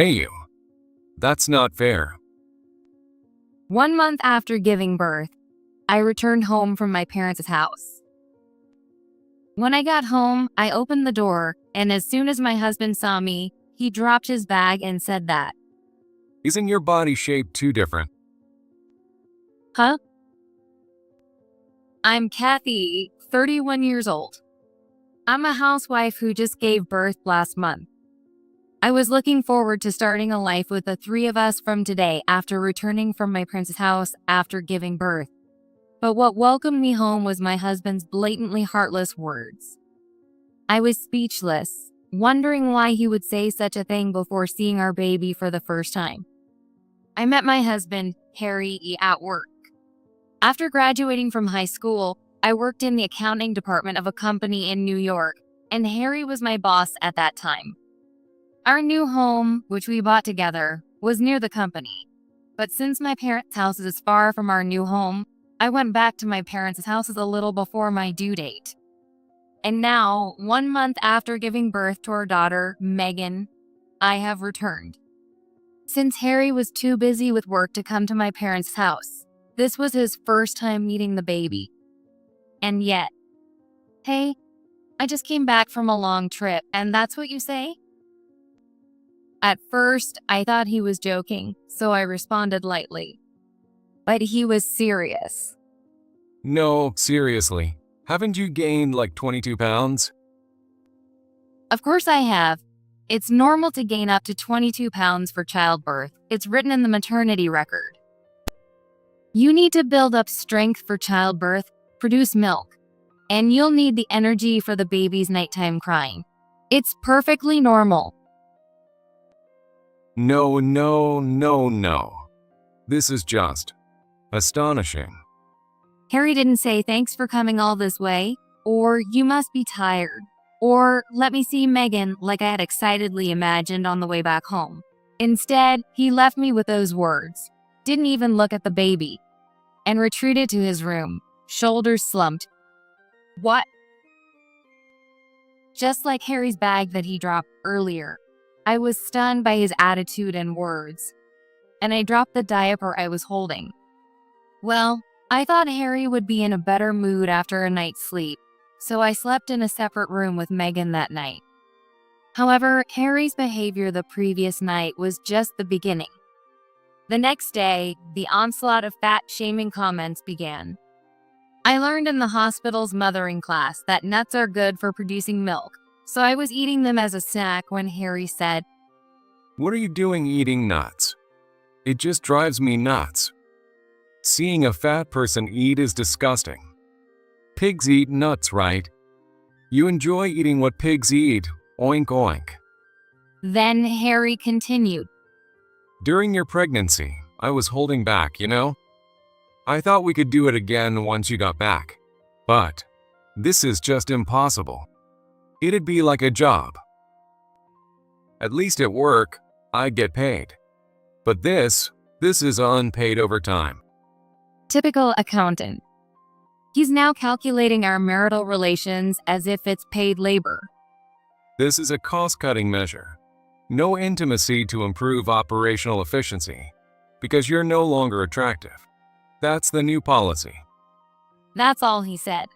Hey you. That's not fair. 1 month after giving birth, I returned home from my parents' house. When I got home, I opened the door, and as soon as my husband saw me, he dropped his bag and said that. Isn't your body shape too different? Huh? I'm Kathy, 31 years old. I'm a housewife who just gave birth last month. I was looking forward to starting a life with the three of us from today after returning from my parents' house after giving birth. But what welcomed me home was my husband's blatantly heartless words. I was speechless, wondering why he would say such a thing before seeing our baby for the first time. I met my husband, Harry, at work. After graduating from high school, I worked in the accounting department of a company in New York, and Harry was my boss at that time. Our new home, which we bought together, was near the company. But since my parents' house is far from our new home, I went back to my parents' houses a little before my due date. And now, 1 month after giving birth to our daughter, Megan, I have returned. Since Harry was too busy with work to come to my parents' house, this was his first time meeting the baby. And yet, hey, I just came back from a long trip, and that's what you say? At first, I thought he was joking, so I responded lightly. But he was serious. No, seriously. Haven't you gained like 22 pounds? Of course I have. It's normal to gain up to 22 pounds for childbirth. It's written in the maternity record. You need to build up strength for childbirth, produce milk, and you'll need the energy for the baby's nighttime crying. It's perfectly normal. No. This is just astonishing. Harry didn't say thanks for coming all this way, or you must be tired, or let me see Megan like I had excitedly imagined on the way back home. Instead, he left me with those words, didn't even look at the baby, and retreated to his room, shoulders slumped. What? Just like Harry's bag that he dropped earlier, I was stunned by his attitude and words, and I dropped the diaper I was holding. Well, I thought Harry would be in a better mood after a night's sleep, so I slept in a separate room with Megan that night. However, Harry's behavior the previous night was just the beginning. The next day, the onslaught of fat-shaming comments began. I learned in the hospital's mothering class that nuts are good for producing milk, so I was eating them as a snack when Harry said, What are you doing eating nuts? It just drives me nuts. Seeing a fat person eat is disgusting. Pigs eat nuts, right? You enjoy eating what pigs eat, oink oink. Then Harry continued. During your pregnancy, I was holding back, you know? I thought we could do it again once you got back. But this is just impossible. It'd be like a job. At least at work, I get paid. But this is unpaid overtime. Typical accountant. He's now calculating our marital relations as if it's paid labor. This is a cost-cutting measure. No intimacy to improve operational efficiency, because you're no longer attractive. That's the new policy. That's all he said.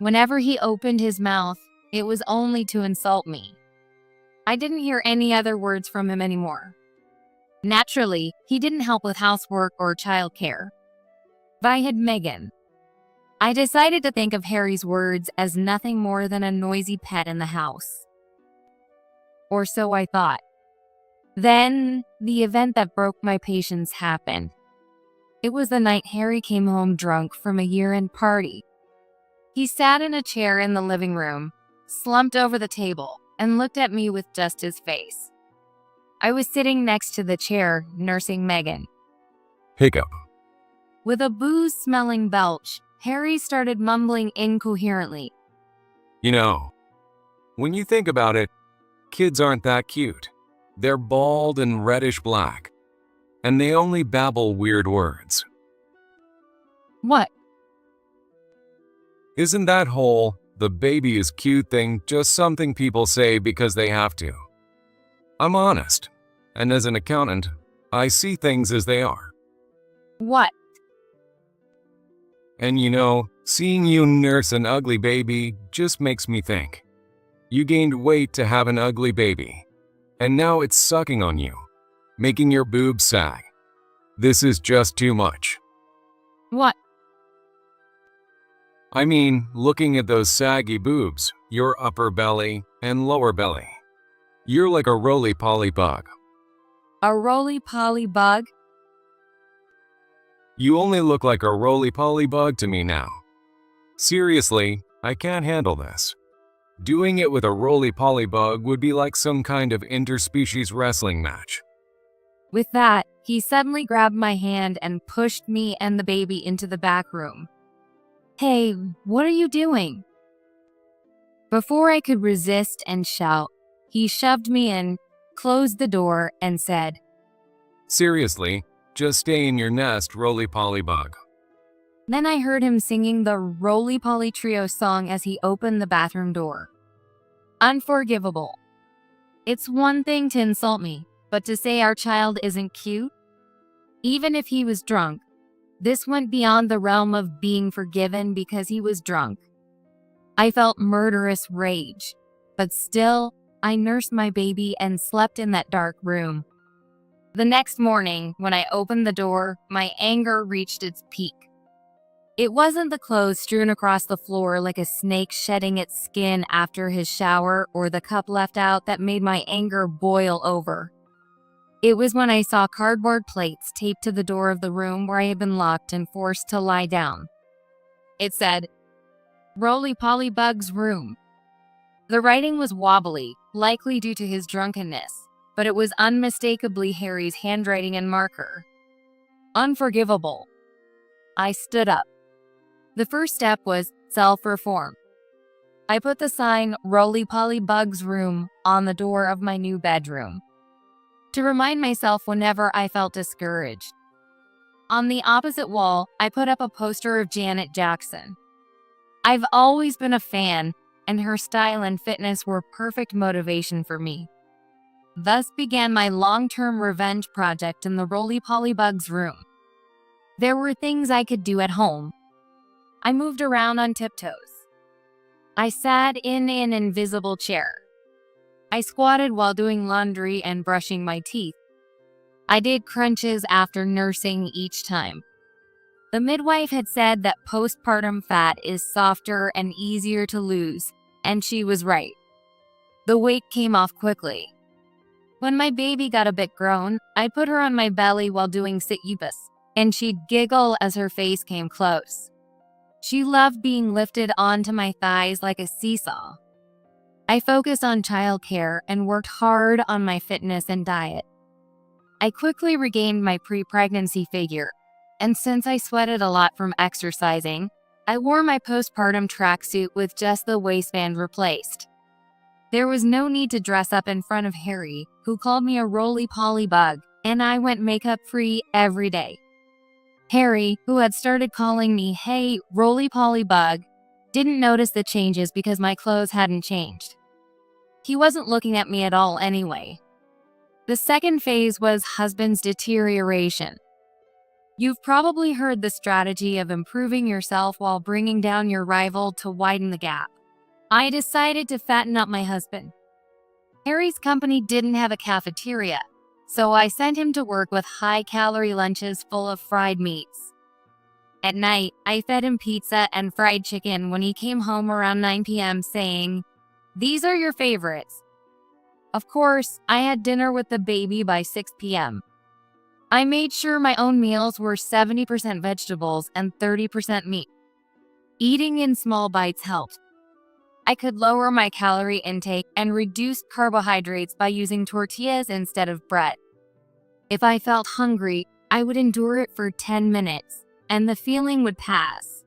Whenever he opened his mouth, it was only to insult me. I didn't hear any other words from him anymore. Naturally, he didn't help with housework or childcare. But I had Megan. I decided to think of Harry's words as nothing more than a noisy pet in the house. Or so I thought. Then, the event that broke my patience happened. It was the night Harry came home drunk from a year-end party. He sat in a chair in the living room, slumped over the table, and looked at me with just his face. I was sitting next to the chair, nursing Megan. Hiccup. With a booze-smelling belch, Harry started mumbling incoherently. You know, when you think about it, kids aren't that cute. They're bald and reddish black, and they only babble weird words. What? Isn't that whole, the baby is cute thing just something people say because they have to? I'm honest, And as an accountant, I see things as they are. What? And you know, seeing you nurse an ugly baby just makes me think. You gained weight to have an ugly baby. And now it's sucking on you, making your boobs sag. This is just too much. What? I mean, looking at those saggy boobs, your upper belly and lower belly. You're like a roly-poly bug. A roly-poly bug? You only look like a roly-poly bug to me now. Seriously, I can't handle this. Doing it with a roly-poly bug would be like some kind of interspecies wrestling match. With that, he suddenly grabbed my hand and pushed me and the baby into the back room. Hey, what are you doing? Before I could resist and shout, he shoved me in, closed the door, and said, Seriously, just stay in your nest, roly-poly bug. Then I heard him singing the Roly-Poly Trio song as he opened the bathroom door. Unforgivable. It's one thing to insult me, but to say our child isn't cute? Even if he was drunk, this went beyond the realm of being forgiven because he was drunk. I felt murderous rage, but still, I nursed my baby and slept in that dark room. The next morning, when I opened the door, my anger reached its peak. It wasn't the clothes strewn across the floor like a snake shedding its skin after his shower or the cup left out that made my anger boil over. It was when I saw cardboard plates taped to the door of the room where I had been locked and forced to lie down. It said, Roly-Poly Bug's room. The writing was wobbly, likely due to his drunkenness, but it was unmistakably Harry's handwriting and marker. Unforgivable. I stood up. The first step was self-reform. I put the sign Roly-Poly Bug's room on the door of my new bedroom to remind myself whenever I felt discouraged. On the opposite wall, I put up a poster of Janet Jackson. I've always been a fan, and her style and fitness were perfect motivation for me. Thus began my long-term revenge project in the Roly-Poly Bug's room. There were things I could do at home. I moved around on tiptoes. I sat in an invisible chair. I squatted while doing laundry and brushing my teeth. I did crunches after nursing each time. The midwife had said that postpartum fat is softer and easier to lose, and she was right. The weight came off quickly. When my baby got a bit grown, I'd put her on my belly while doing sit-upus, and she'd giggle as her face came close. She loved being lifted onto my thighs like a seesaw. I focused on childcare and worked hard on my fitness and diet. I quickly regained my pre-pregnancy figure, and since I sweated a lot from exercising, I wore my postpartum tracksuit with just the waistband replaced. There was no need to dress up in front of Harry, who called me a roly-poly bug, and I went makeup-free every day. Harry, who had started calling me, hey, roly-poly bug, didn't notice the changes because my clothes hadn't changed. He wasn't looking at me at all anyway. The second phase was husband's deterioration. You've probably heard the strategy of improving yourself while bringing down your rival to widen the gap. I decided to fatten up my husband. Harry's company didn't have a cafeteria, so I sent him to work with high-calorie lunches full of fried meats. At night, I fed him pizza and fried chicken when he came home around 9 p.m. saying, "These are your favorites." Of course, I had dinner with the baby by 6 p.m. I made sure my own meals were 70% vegetables and 30% meat. Eating in small bites helped. I could lower my calorie intake and reduce carbohydrates by using tortillas instead of bread. If I felt hungry, I would endure it for 10 minutes, and the feeling would pass.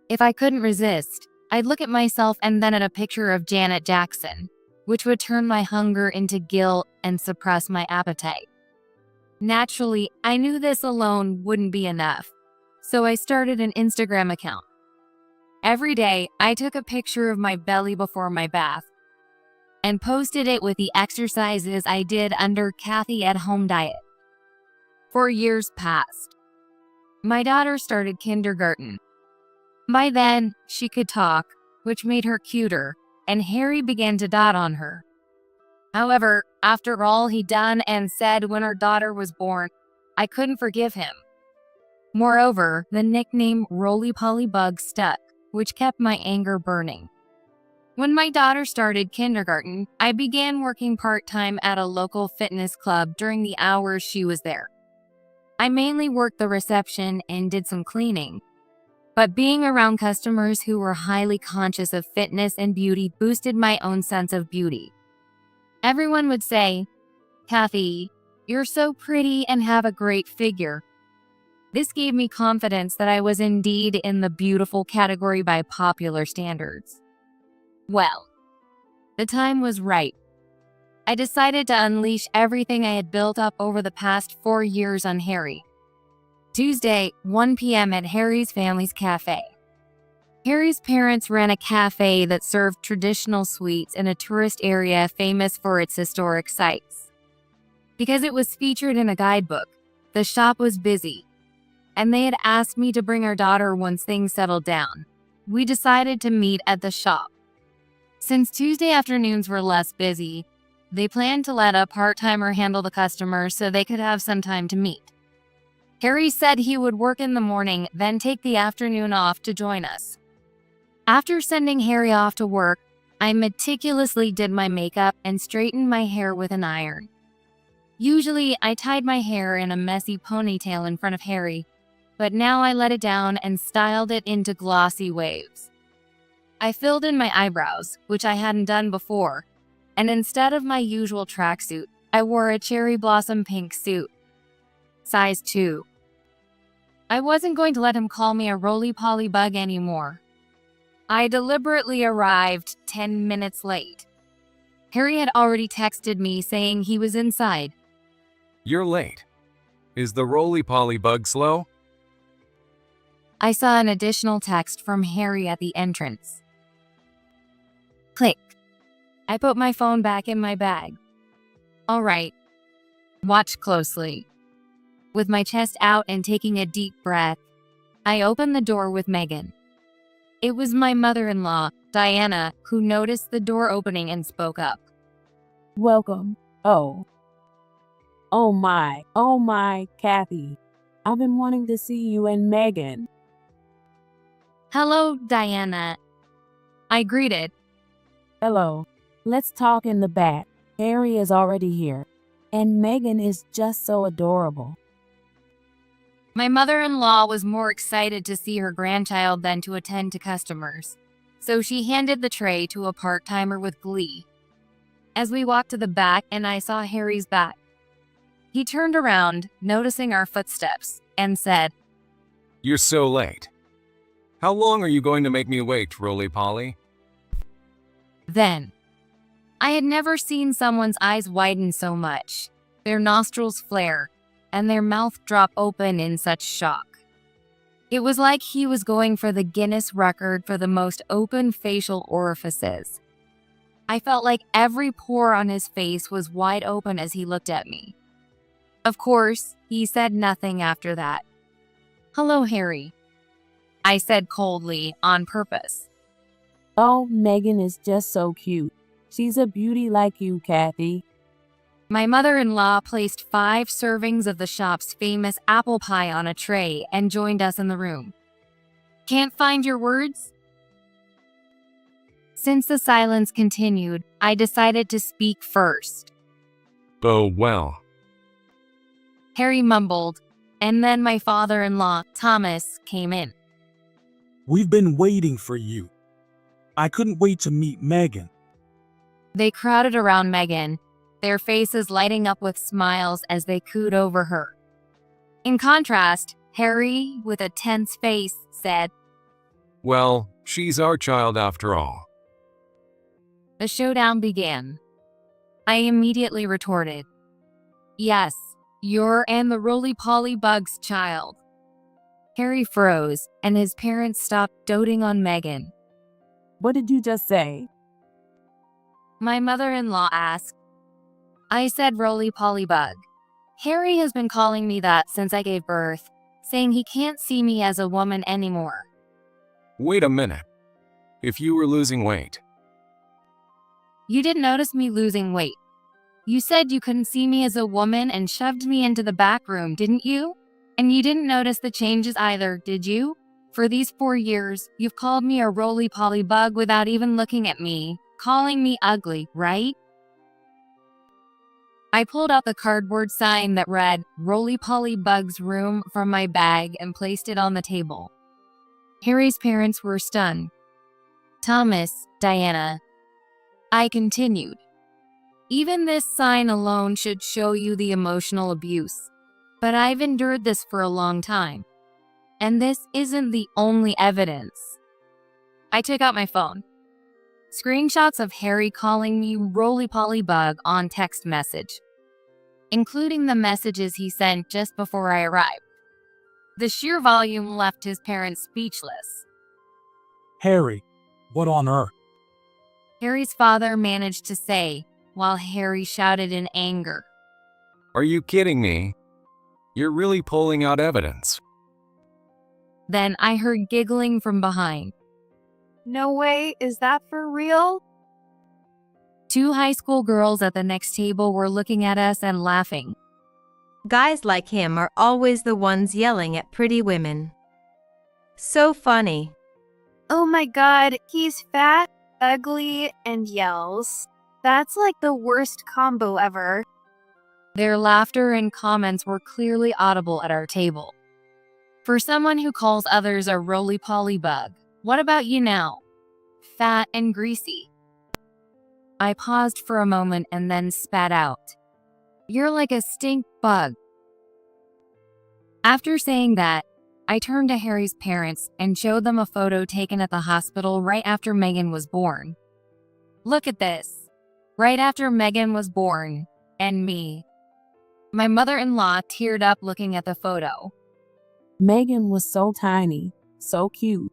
If I couldn't resist, I'd look at myself and then at a picture of Janet Jackson, which would turn my hunger into guilt and suppress my appetite. Naturally, I knew this alone wouldn't be enough, so I started an Instagram account. Every day, I took a picture of my belly before my bath. and posted it with the exercises I did under Kathy at Home Diet. 4 years passed. My daughter started kindergarten. By then, she could talk, which made her cuter, and Harry began to dot on her. However, after all he'd done and said when our daughter was born, I couldn't forgive him. Moreover, the nickname Roly-Poly Bug stuck, which kept my anger burning. When my daughter started kindergarten, I began working part-time at a local fitness club during the hours she was there. I mainly worked the reception and did some cleaning. But being around customers who were highly conscious of fitness and beauty boosted my own sense of beauty. Everyone would say, "Kathy, you're so pretty and have a great figure." This gave me confidence that I was indeed in the beautiful category by popular standards. Well, the time was right. I decided to unleash everything I had built up over the past 4 years on Harry. Tuesday, 1 p.m. at Harry's family's cafe. Harry's parents ran a cafe that served traditional sweets in a tourist area famous for its historic sites. Because it was featured in a guidebook, the shop was busy, and they had asked me to bring our daughter once things settled down. We decided to meet at the shop. Since Tuesday afternoons were less busy, they planned to let a part-timer handle the customers so they could have some time to meet. Harry said he would work in the morning, then take the afternoon off to join us. After sending Harry off to work, I meticulously did my makeup and straightened my hair with an iron. Usually, I tied my hair in a messy ponytail in front of Harry, but now I let it down and styled it into glossy waves. I filled in my eyebrows, which I hadn't done before, and instead of my usual tracksuit, I wore a cherry blossom pink suit. Size 2. I wasn't going to let him call me a roly-poly bug anymore. I deliberately arrived 10 minutes late. Harry had already texted me saying he was inside. You're late. Is the roly-poly bug slow? I saw an additional text from Harry at the entrance. Click. I put my phone back in my bag. All right. Watch closely. With my chest out and taking a deep breath, I opened the door with Megan. It was my mother-in-law, Diana, who noticed the door opening and spoke up. Welcome. Oh my, Kathy. I've been wanting to see you and Megan. Hello, Diana. I greeted. Hello. Let's talk in the back. Harry is already here. And Megan is just so adorable. My mother-in-law was more excited to see her grandchild than to attend to customers, so she handed the tray to a part-timer with glee. As we walked to the back and I saw Harry's back, he turned around, noticing our footsteps, and said, You're so late. How long are you going to make me wait, roly-poly? Then, I had never seen someone's eyes widen so much, their nostrils flare, and their mouth drop open in such shock. It was like he was going for the Guinness record for the most open facial orifices. I felt like every pore on his face was wide open as he looked at me. Of course, he said nothing after that. Hello, Harry, I said coldly, on purpose. Oh, Megan is just so cute. She's a beauty like you, Kathy. My mother-in-law placed 5 servings of the shop's famous apple pie on a tray and joined us in the room. Can't find your words? Since the silence continued, I decided to speak first. Oh, well. Harry mumbled, and then my father-in-law, Thomas, came in. We've been waiting for you. I couldn't wait to meet Megan. They crowded around Megan, their faces lighting up with smiles as they cooed over her. In contrast, Harry, with a tense face, said, Well, she's our child after all. The showdown began. I immediately retorted, Yes, you're and the roly-poly bug's child. Harry froze, and his parents stopped doting on Megan. What did you just say? My mother-in-law asked. I said roly-poly bug. Harry has been calling me that since I gave birth, saying he can't see me as a woman anymore. Wait a minute. If you were losing weight, You didn't notice me losing weight. You said you couldn't see me as a woman and shoved me into the back room, didn't you? And you didn't notice the changes either, did you? For these 4 years, you've called me a roly-poly bug without even looking at me, calling me ugly, right? I pulled out the cardboard sign that read Roly-Poly Bug's Room from my bag and placed it on the table. Harry's parents were stunned. Thomas, Diana. I continued. Even this sign alone should show you the emotional abuse. But I've endured this for a long time. And this isn't the only evidence. I took out my phone. Screenshots of Harry calling me roly-poly bug on text message, including the messages he sent just before I arrived. The sheer volume left his parents speechless. Harry, what on earth? Harry's father managed to say, while Harry shouted in anger. are you kidding me? You're really pulling out evidence. Then I heard giggling from behind. No way, is that for real? 2 high school girls at the next table were looking at us and laughing. Guys like him are always the ones yelling at pretty women. So funny. Oh my god, he's fat, ugly, and yells. That's like the worst combo ever. Their laughter and comments were clearly audible at our table. For someone who calls others a roly-poly bug, what about you now? Fat and greasy. I paused for a moment and then spat out. You're like a stink bug. After saying that, I turned to Harry's parents and showed them a photo taken at the hospital right after Megan was born. Look at this. Right after Megan was born, and me. My mother-in-law teared up looking at the photo. Megan was so tiny, so cute.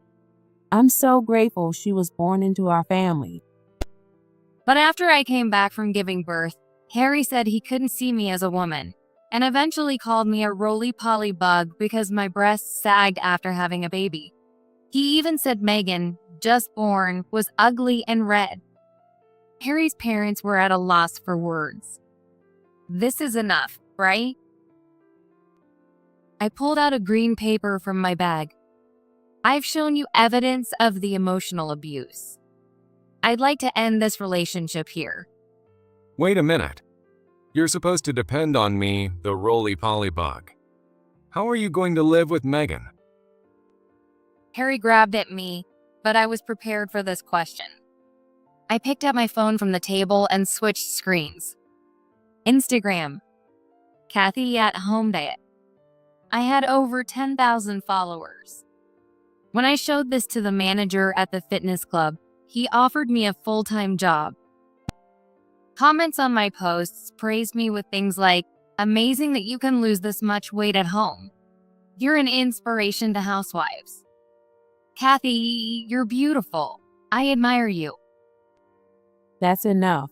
I'm so grateful she was born into our family. But after I came back from giving birth, Harry said he couldn't see me as a woman, and eventually called me a roly-poly bug because my breasts sagged after having a baby. He even said Megan, just born, was ugly and red. Harry's parents were at a loss for words. This is enough, right? I pulled out a green paper from my bag. I've shown you evidence of the emotional abuse. I'd like to end this relationship here. Wait a minute. You're supposed to depend on me, the roly-poly bug. How are you going to live with Megan? Harry grabbed at me, but I was prepared for this question. I picked up my phone from the table and switched screens. Instagram. Kathy at home diet. I had over 10,000 followers. When I showed this to the manager at the fitness club, he offered me a full-time job. Comments on my posts praised me with things like, amazing that you can lose this much weight at home. You're an inspiration to housewives. Kathy, you're beautiful. I admire you. That's enough.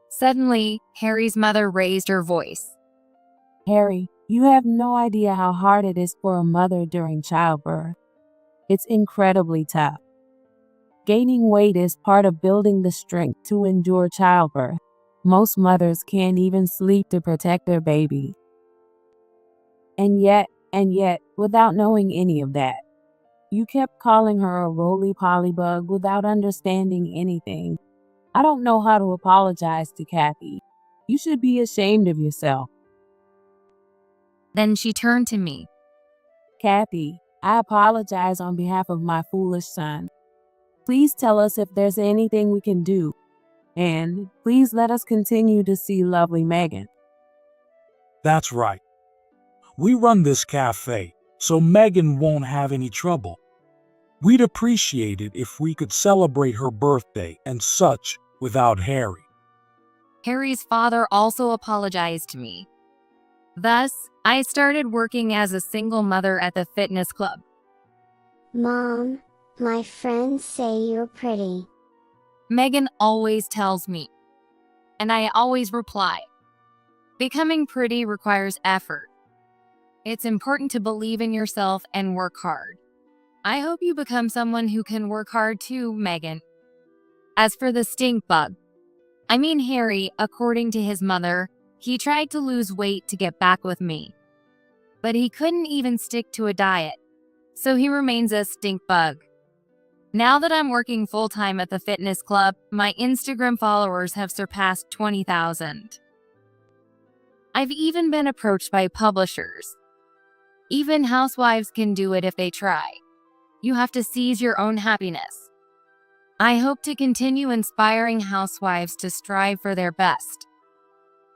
Suddenly, Harry's mother raised her voice. Harry, you have no idea how hard it is for a mother during childbirth. It's incredibly tough. Gaining weight is part of building the strength to endure childbirth. Most mothers can't even sleep to protect their baby. And yet, without knowing any of that, you kept calling her a roly-poly bug without understanding anything. I don't know how to apologize to Kathy. You should be ashamed of yourself. Then she turned to me. Kathy, I apologize on behalf of my foolish son. Please tell us if there's anything we can do. And please let us continue to see lovely Megan. That's right. We run this cafe, so Megan won't have any trouble. We'd appreciate it if we could celebrate her birthday and such without Harry. Harry's father also apologized to me. Thus, I started working as a single mother at the fitness club. Mom, my friends say you're pretty. Megan always tells me, and I always reply. Becoming pretty requires effort. It's important to believe in yourself and work hard. I hope you become someone who can work hard too, Megan. As for the stink bug, Harry, according to his mother, he tried to lose weight to get back with me. But he couldn't even stick to a diet, so he remains a stink bug. Now that I'm working full-time at the fitness club, my Instagram followers have surpassed 20,000. I've even been approached by publishers. Even housewives can do it if they try. You have to seize your own happiness. I hope to continue inspiring housewives to strive for their best.